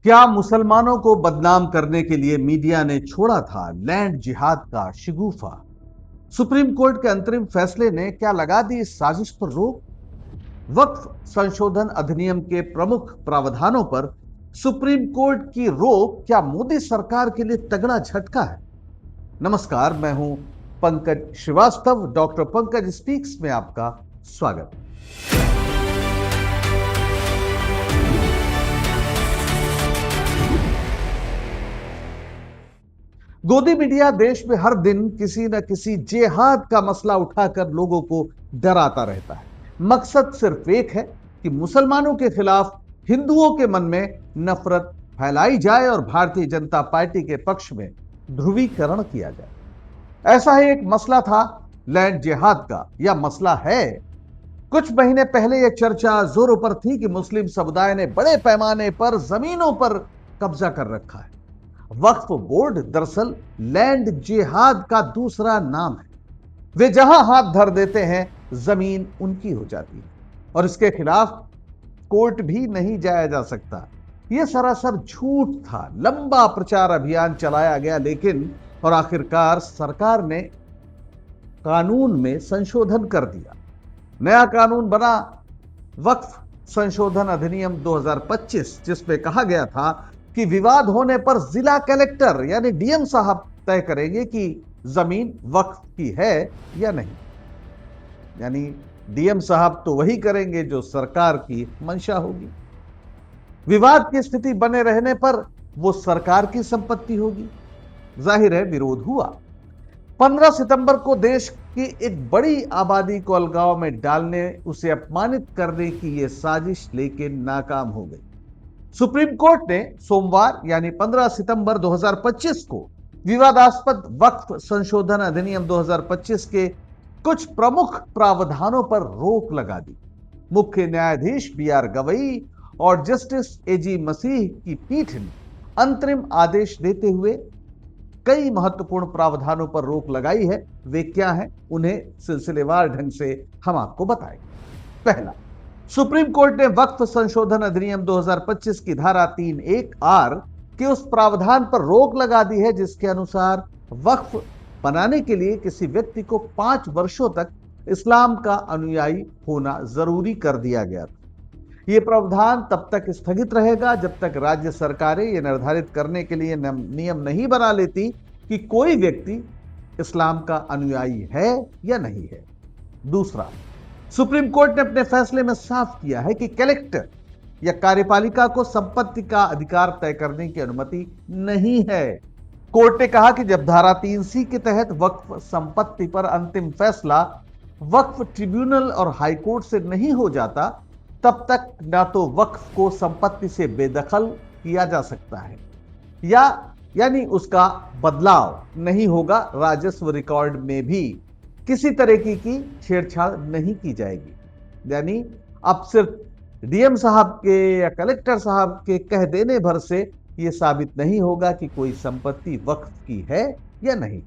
क्या मुसलमानों को बदनाम करने के लिए मीडिया ने छोड़ा था लैंड जिहाद का शिगूफा? सुप्रीम कोर्ट के अंतरिम फैसले ने क्या लगा दी इस साजिश पर रोक? वक्फ संशोधन अधिनियम के प्रमुख प्रावधानों पर सुप्रीम कोर्ट की रोक क्या मोदी सरकार के लिए तगड़ा झटका है? नमस्कार, मैं हूं पंकज श्रीवास्तव। डॉक्टर पंकज स्पीक्स में आपका स्वागत। गोदी मीडिया देश में हर दिन किसी न किसी जिहाद का मसला उठाकर लोगों को डराता रहता है। मकसद सिर्फ एक है कि मुसलमानों के खिलाफ हिंदुओं के मन में नफरत फैलाई जाए और भारतीय जनता पार्टी के पक्ष में ध्रुवीकरण किया जाए। ऐसा ही एक मसला था लैंड जिहाद का, यह मसला है। कुछ महीने पहले यह चर्चा जोरों पर थी कि मुस्लिम समुदाय ने बड़े पैमाने पर जमीनों पर कब्जा कर रखा है। वक्फ बोर्ड दरअसल लैंड जिहाद का दूसरा नाम है। वे जहां हाथ धर देते हैं जमीन उनकी हो जाती है और इसके खिलाफ कोर्ट भी नहीं जाया जा सकता। यह सरासर झूठ था। लंबा प्रचार अभियान चलाया गया, लेकिन और आखिरकार सरकार ने कानून में संशोधन कर दिया। नया कानून बना वक्फ संशोधन अधिनियम 2025, जिसमें कहा गया था कि विवाद होने पर जिला कलेक्टर यानी डीएम साहब तय करेंगे कि जमीन वक्फ की है या नहीं। यानी डीएम साहब तो वही करेंगे जो सरकार की मंशा होगी। विवाद की स्थिति बने रहने पर वो सरकार की संपत्ति होगी। जाहिर है विरोध हुआ। 15 सितंबर को देश की एक बड़ी आबादी को अलगाव में डालने, उसे अपमानित करने की यह साजिश लेकिन नाकाम हो गई। सुप्रीम कोर्ट ने सोमवार यानी 15 सितंबर 2025 को विवादास्पद वक्फ संशोधन अधिनियम 2025 के कुछ प्रमुख प्रावधानों पर रोक लगा दी। मुख्य न्यायाधीश बीआर गवई और जस्टिस एजी मसीह की पीठ ने अंतरिम आदेश देते हुए कई महत्वपूर्ण प्रावधानों पर रोक लगाई है। वे क्या हैं, उन्हें सिलसिलेवार ढंग से हम आपको बताएंगे। पहला, सुप्रीम कोर्ट ने वक्फ संशोधन अधिनियम 2025 की धारा 3(1) आर के उस प्रावधान पर रोक लगा दी है जिसके अनुसार वक्फ बनाने के लिए किसी व्यक्ति को 5 वर्षों तक इस्लाम का अनुयायी होना जरूरी कर दिया गया था। यह प्रावधान तब तक स्थगित रहेगा जब तक राज्य सरकारें यह निर्धारित करने के लिए नियम नहीं बना लेती कि कोई व्यक्ति इस्लाम का अनुयायी है या नहीं है। दूसरा, सुप्रीम कोर्ट ने अपने फैसले में साफ किया है कि कलेक्टर या कार्यपालिका को संपत्ति का अधिकार तय करने की अनुमति नहीं है। कोर्ट ने कहा कि जब धारा 3(c) के तहत वक्फ संपत्ति पर अंतिम फैसला वक्फ ट्रिब्यूनल और हाईकोर्ट से नहीं हो जाता, तब तक ना तो वक्फ को संपत्ति से बेदखल किया जा सकता है यानी उसका बदलाव नहीं होगा। राजस्व रिकॉर्ड में भी किसी तरह की छेड़छाड़ नहीं की जाएगी। यानी अब सिर्फ डीएम साहब के या कलेक्टर साहब के कह देने भर से यह साबित नहीं होगा कि कोई संपत्ति वक्फ की है या नहीं।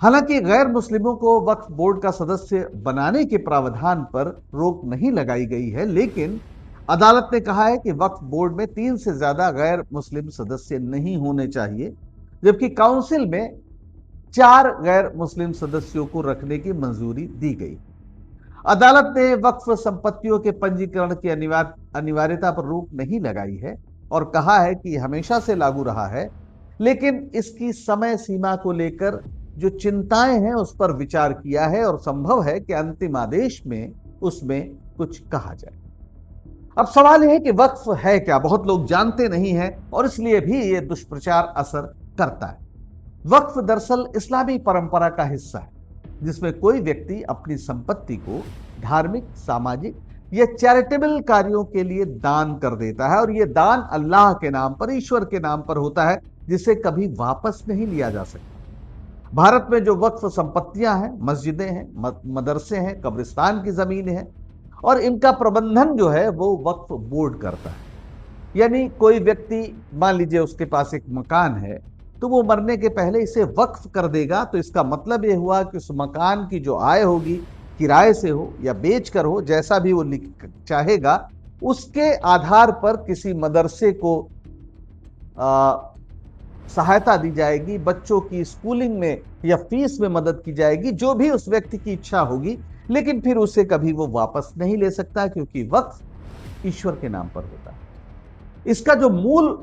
हालांकि गैर मुस्लिमों को वक्फ बोर्ड का सदस्य बनाने के प्रावधान पर रोक नहीं लगाई गई है, लेकिन अदालत ने कहा है कि वक्फ बोर्ड में 3 से ज्यादा गैर मुस्लिम सदस्य नहीं होने चाहिए, जबकि काउंसिल में 4 गैर मुस्लिम सदस्यों को रखने की मंजूरी दी गई। अदालत ने वक्फ संपत्तियों के पंजीकरण की अनिवार्यता पर रोक नहीं लगाई है और कहा है कि हमेशा से लागू रहा है, लेकिन इसकी समय सीमा को लेकर जो चिंताएं हैं उस पर विचार किया है और संभव है कि अंतिम आदेश में उसमें कुछ कहा जाए। अब सवाल यह है कि वक्फ है क्या? बहुत लोग जानते नहीं हैं और इसलिए भी यह दुष्प्रचार असर करता है। वक्फ दरअसल इस्लामी परंपरा का हिस्सा है, जिसमें कोई व्यक्ति अपनी संपत्ति को धार्मिक, सामाजिक या चैरिटेबल कार्यों के लिए दान कर देता है और यह दान अल्लाह के नाम पर, ईश्वर के नाम पर होता है, जिसे कभी वापस नहीं लिया जा सकता। भारत में जो वक्फ संपत्तियां हैं, मस्जिदें हैं, मदरसे हैं, कब्रिस्तान की जमीनें हैं और इनका प्रबंधन जो है वो वक्फ बोर्ड करता है। यानी कोई व्यक्ति, मान लीजिए उसके पास एक मकान है, तो वो मरने के पहले इसे वक्फ कर देगा, तो इसका मतलब ये हुआ कि उस मकान की जो आय होगी, किराए से हो या बेच कर हो, जैसा भी वो चाहेगा, उसके आधार पर किसी मदरसे को सहायता दी जाएगी, बच्चों की स्कूलिंग में या फीस में मदद की जाएगी, जो भी उस व्यक्ति की इच्छा होगी, लेकिन फिर उसे कभी वो वापस नहीं ले सकता, क्योंकि वक्फ ईश्वर के नाम पर होता है। इसका जो मूल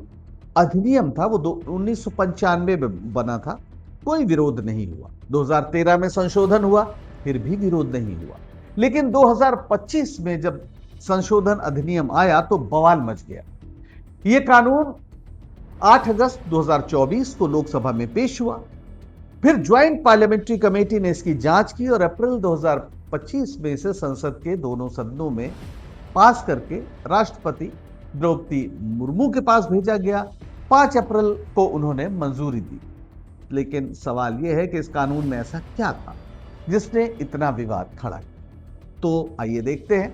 अधिनियम था वो 1995 में बना था, कोई विरोध नहीं हुआ। 2013 में संशोधन हुआ, फिर भी विरोध नहीं हुआ। लेकिन 2025 में जब संशोधन अधिनियम आया तो बवाल मच गया। यह कानून 8 अगस्त 2024 को लोकसभा में पेश हुआ। फिर ज्वाइंट पार्लियामेंट्री कमेटी ने इसकी जांच की और अप्रैल 2025 में इसे संसद के दोनों सदनों में पास करके राष्ट्रपति द्रौपदी मुर्मू के पास भेजा गया। 5 अप्रैल को उन्होंने मंजूरी दी। लेकिन सवाल यह है कि इस कानून में ऐसा क्या था जिसने इतना विवाद खड़ा किया। तो आइए देखते हैं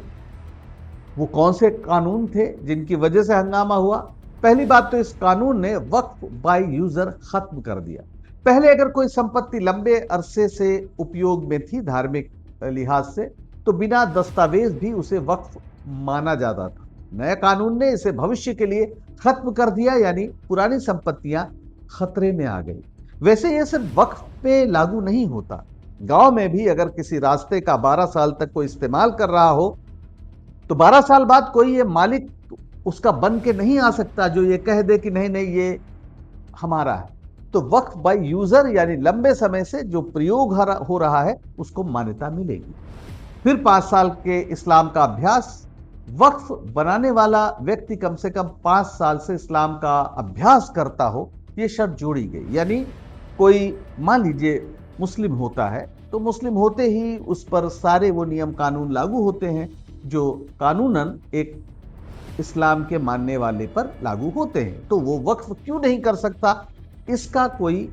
वो कौन से कानून थे जिनकी वजह से हंगामा हुआ। पहली बात तो इस कानून ने वक्फ बाय यूजर खत्म कर दिया। पहले अगर कोई संपत्ति लंबे अरसे से उपयोग में थी धार्मिक लिहाज से, तो बिना दस्तावेज भी उसे वक्फ माना जाता था। नया कानून ने इसे भविष्य के लिए खत्म कर दिया, यानी पुरानी संपत्तियां खतरे में आ गई। वैसे यह सिर्फ वक्फ पे लागू नहीं होता। गांव में भी अगर किसी रास्ते का 12 साल तक कोई इस्तेमाल कर रहा हो, तो 12 साल बाद कोई ये मालिक उसका बन के नहीं आ सकता जो ये कह दे कि नहीं नहीं ये हमारा है। तो वक्फ बाय यूजर यानी लंबे समय से जो प्रयोग हो रहा है उसको मान्यता मिलेगी। फिर 5 साल के इस्लाम का अभ्यास। वक्फ बनाने वाला व्यक्ति कम से कम 5 साल से इस्लाम का अभ्यास करता हो, यह शर्त जोड़ी गई। यानी कोई मान लीजिए मुस्लिम होता है, तो मुस्लिम होते ही उस पर सारे वो नियम कानून लागू होते हैं जो कानूनन एक इस्लाम के मानने वाले पर लागू होते हैं। तो वो वक्फ क्यों नहीं कर सकता, इसका कोई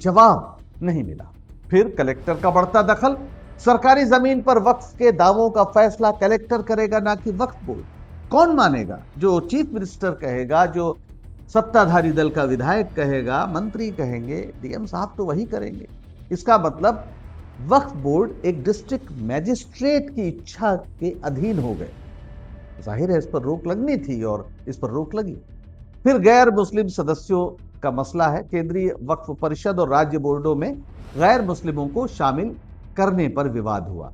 जवाब नहीं मिला। फिर कलेक्टर का बढ़ता दखल। सरकारी जमीन पर वक्फ के दावों का फैसला कलेक्टर करेगा, ना कि वक्फ बोर्ड। कौन मानेगा? जो चीफ मिनिस्टर कहेगा, जो सत्ताधारी दल का विधायक कहेगा, मंत्री कहेंगे, डीएम साहब तो वही करेंगे। इसका मतलब वक्फ बोर्ड एक डिस्ट्रिक्ट मैजिस्ट्रेट की इच्छा के अधीन हो गए। जाहिर है इस पर रोक लगनी थी और इस पर रोक लगी। फिर गैर मुस्लिम सदस्यों का मसला है। केंद्रीय वक्फ परिषद और राज्य बोर्डों में गैर मुस्लिमों को शामिल करने पर विवाद हुआ।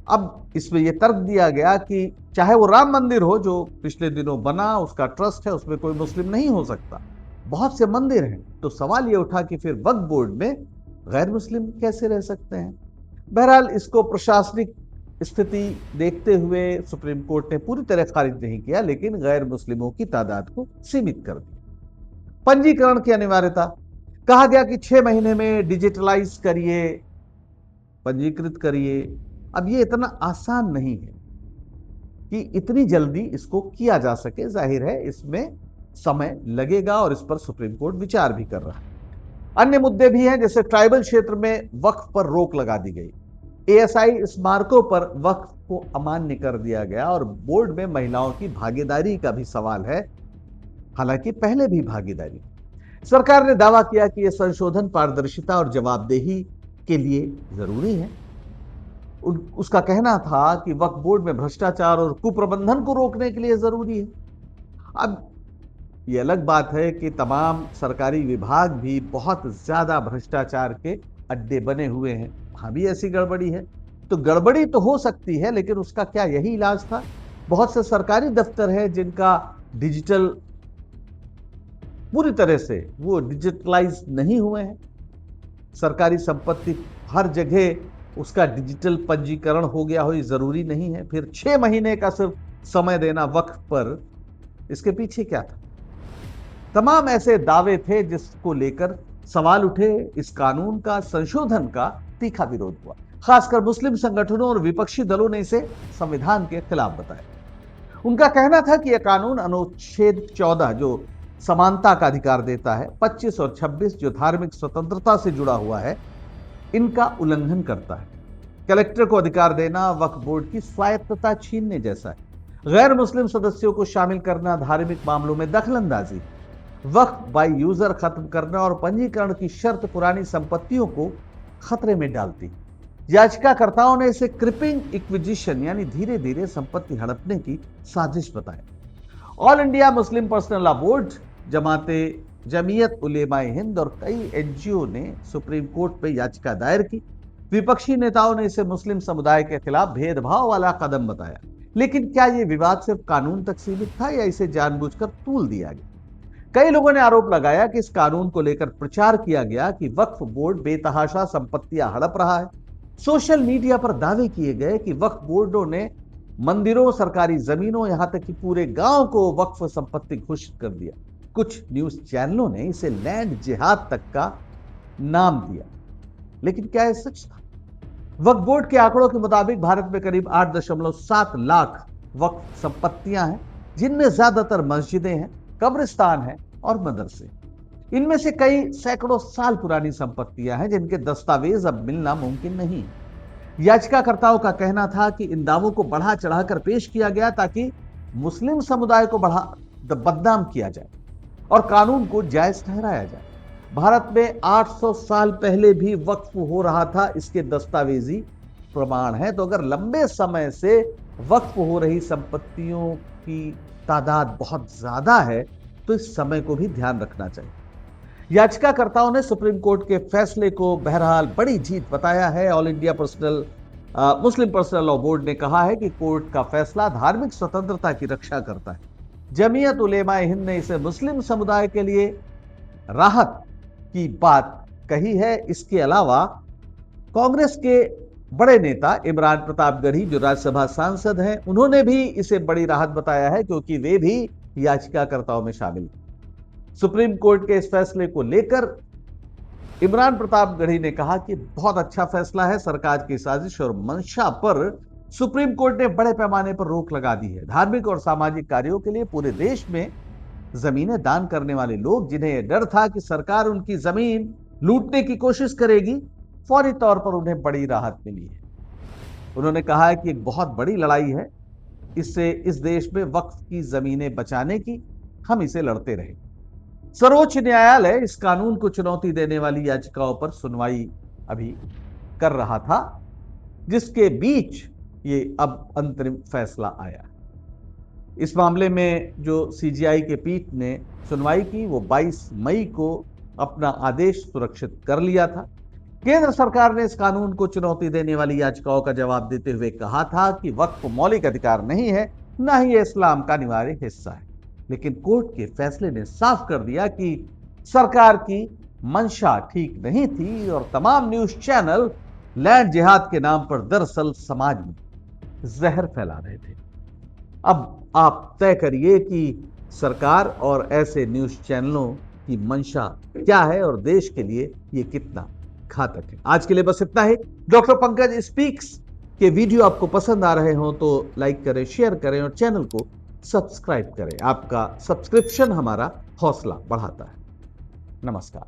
अब इसमें यह तर्क दिया गया कि चाहे वो राम मंदिर हो जो पिछले दिनों बना, उसका ट्रस्ट है, उसमें कोई मुस्लिम नहीं हो सकता। बहुत से मंदिर हैं। तो सवाल यह उठा कि फिर वक्फ बोर्ड में गैर मुस्लिम कैसे रह सकते हैं। बहरहाल इसको प्रशासनिक स्थिति देखते हुए सुप्रीम कोर्ट ने पूरी तरह खारिज नहीं किया, लेकिन गैर मुस्लिमों की तादाद को सीमित कर दिया। पंजीकरण की अनिवार्यता। कहा गया कि 6 महीने में डिजिटलाइज करिए, पंजीकृत करिए। अब ये इतना आसान नहीं है कि इतनी जल्दी इसको किया जा सके। जाहिर है इसमें समय लगेगा और इस पर सुप्रीम कोर्ट विचार भी कर रहा है। अन्य मुद्दे भी हैं, जैसे ट्राइबल क्षेत्र में वक्फ पर रोक लगा दी गई, एएसआई स्मारकों पर वक्फ को अमान्य कर दिया गया और बोर्ड में महिलाओं की भागीदारी का भी सवाल है, हालांकि पहले भी भागीदारी। सरकार ने दावा किया कि यह संशोधन पारदर्शिता और जवाबदेही के लिए जरूरी है। उसका कहना था कि वक्फ बोर्ड में भ्रष्टाचार और कुप्रबंधन को रोकने के लिए जरूरी है। अब यह अलग बात है कि तमाम सरकारी विभाग भी बहुत ज्यादा भ्रष्टाचार के अड्डे बने हुए हैं, वहां भी ऐसी गड़बड़ी है। तो गड़बड़ी तो हो सकती है, लेकिन उसका क्या यही इलाज था? बहुत से सरकारी दफ्तर है जिनका डिजिटल पूरी तरह से वो डिजिटलाइज नहीं हुए हैं। सरकारी संपत्ति हर जगह उसका डिजिटल पंजीकरण हो गया हो ये जरूरी नहीं है। फिर 6 महीने का सिर्फ समय देना वक्फ पर, इसके पीछे क्या था? तमाम ऐसे दावे थे जिसको लेकर सवाल उठे। इस कानून का संशोधन का तीखा विरोध हुआ। खासकर मुस्लिम संगठनों और विपक्षी दलों ने इसे संविधान के खिलाफ बताया। उनका कहना था कि यह कानून अनुच्छेद 14 जो समानता का अधिकार देता है, 25 और 26 जो धार्मिक स्वतंत्रता से जुड़ा हुआ है, इनका उल्लंघन करता है। कलेक्टर को अधिकार देना वक्फ बोर्ड की स्वायत्तता छीनने जैसा है। गैर मुस्लिम सदस्यों को शामिल करना धार्मिक मामलों में दखलंदाजी। वक्फ बाय यूजर खत्म करना और पंजीकरण की शर्त पुरानी संपत्तियों को खतरे में डालती। याचिकाकर्ताओं ने इसे क्रिपिंग इक्विजिशन यानी धीरे धीरे संपत्ति हड़पने की साजिश बताया। All India Muslim personal law board जमाते जमीयत उलेमाए हिंद और कई एनजीओ ने सुप्रीम कोर्ट में याचिका दायर की। विपक्षी नेताओं ने इसे मुस्लिम समुदाय के खिलाफ भेदभाव वाला कदम बताया। लेकिन क्या यह विवाद सिर्फ कानून तक सीमित था या इसे जानबूझकर तूल दिया गया? कई लोगों ने आरोप लगाया कि इस कानून को लेकर प्रचार किया गया कि वक्फ बोर्ड बेतहाशा संपत्तियां हड़प रहा है। सोशल मीडिया पर दावे किए गए कि वक्फ बोर्डों ने मंदिरों, सरकारी जमीनों, यहां तक कि पूरे गांव को वक्फ संपत्ति घोषित कर दिया। कुछ न्यूज चैनलों ने इसे लैंड जिहाद तक का नाम दिया। लेकिन क्या यह सच था? वक्फ बोर्ड के आंकड़ों के मुताबिक भारत में करीब 8.7 लाख वक्फ संपत्तियां हैं, जिनमें ज्यादातर मस्जिदें हैं, कब्रिस्तान है और मदरसे। इनमें से कई सैकड़ों साल पुरानी संपत्तियां हैं जिनके दस्तावेज अब मिलना मुमकिन नहीं है। याचिकाकर्ताओं का कहना था कि इन दावों को बढ़ा चढ़ाकर पेश किया गया ताकि मुस्लिम समुदाय को बदनाम किया जाए और कानून को जायज ठहराया जाए। भारत में 800 साल पहले भी वक्फ हो रहा था, इसके दस्तावेजी प्रमाण है। तो अगर लंबे समय से वक्फ हो रही संपत्तियों की तादाद बहुत ज्यादा है तो इस समय को भी ध्यान रखना चाहिए। याचिकाकर्ताओं ने सुप्रीम कोर्ट के फैसले को बहरहाल बड़ी जीत बताया है। All India Muslim personal law board ने कहा है कि कोर्ट का फैसला धार्मिक स्वतंत्रता की रक्षा करता है। जमीयत उलेमाए हिंद ने इसे मुस्लिम समुदाय के लिए राहत की बात कही है। इसके अलावा कांग्रेस के बड़े नेता इमरान प्रताप गढ़ी, जो राज्यसभा सांसद हैं, उन्होंने भी इसे बड़ी राहत बताया है क्योंकि वे भी याचिकाकर्ताओं में शामिल हैं। सुप्रीम कोर्ट के इस फैसले को लेकर इमरान प्रताप गढ़ी ने कहा कि बहुत अच्छा फैसला है। सरकार की साजिश और मंशा पर सुप्रीम कोर्ट ने बड़े पैमाने पर रोक लगा दी है। धार्मिक और सामाजिक कार्यों के लिए पूरे देश में जमीनें दान करने वाले लोग, जिन्हें यह डर था कि सरकार उनकी जमीन लूटने की कोशिश करेगी, फौरी तौर पर उन्हें बड़ी राहत मिली है। उन्होंने कहा है कि एक बहुत बड़ी लड़ाई है, इससे इस देश में वक्फ की जमीनें बचाने की, हम इसे लड़ते रहे। सर्वोच्च न्यायालय इस कानून को चुनौती देने वाली याचिकाओं पर सुनवाई अभी कर रहा था, जिसके बीच ये अब अंतरिम फैसला आया। इस मामले में जो सीजीआई के पीठ ने सुनवाई की वो 22 मई को अपना आदेश सुरक्षित कर लिया था। केंद्र सरकार ने इस कानून को चुनौती देने वाली याचिकाओं का जवाब देते हुए कहा था कि वक्फ मौलिक अधिकार नहीं है, न ही इस्लाम का अनिवार्य हिस्सा है। लेकिन कोर्ट के फैसले ने साफ कर दिया कि सरकार की मंशा ठीक नहीं थी और तमाम न्यूज चैनल लैंड जिहाद के नाम पर दरअसल समाज में जहर फैला रहे थे। अब आप तय करिए कि सरकार और ऐसे न्यूज चैनलों की मंशा क्या है और देश के लिए ये कितना घातक है। आज के लिए बस इतना ही। डॉक्टर पंकज स्पीक्स के वीडियो आपको पसंद आ रहे हो तो लाइक करें, शेयर करें और चैनल को सब्सक्राइब करें। आपका सब्सक्रिप्शन हमारा हौसला बढ़ाता है। नमस्कार।